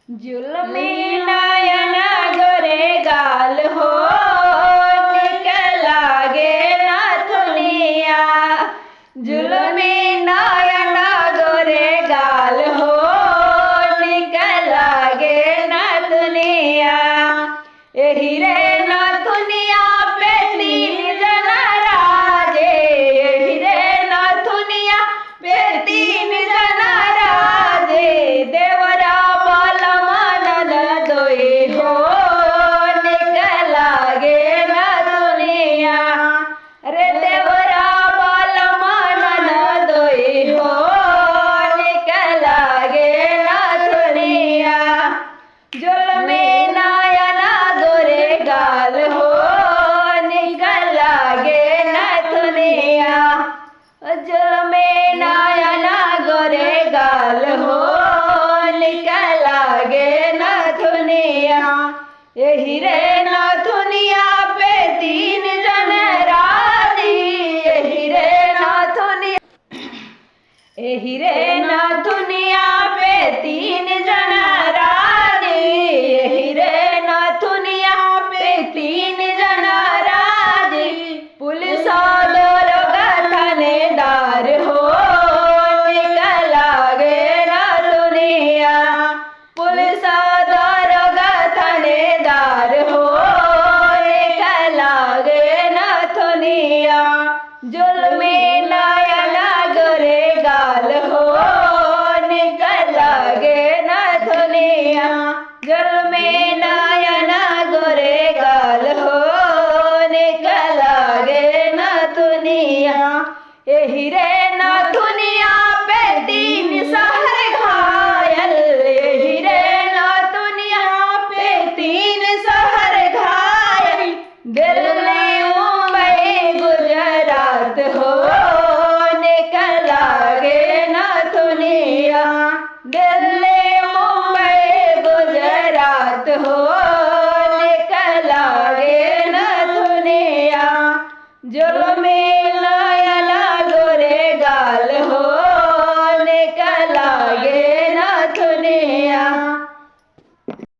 जुल्मी नयना गोरे गाल हो निकलागे नथुनिया। जुल्मी नयना गोरे गाल हो निकलागे नथुनिया। एही रे नथुनिया पे तीन जना राजे। एही रे नथुनिया पे तीन जना राजे। देवरा बलमा ननदोई हो निकलागे नथुनिया। रे देवरा बलमा ननदोई हो निकलागे नथुनिया। जुल्मी नयना गोरे गाल हो निकलागे नथुनिया। जुल्मी नयना गोरे गाल हो निकलागे नथुनिया। एही रे नथुनिया पे तीन जन राजी। एही रे नथुनिया एही रे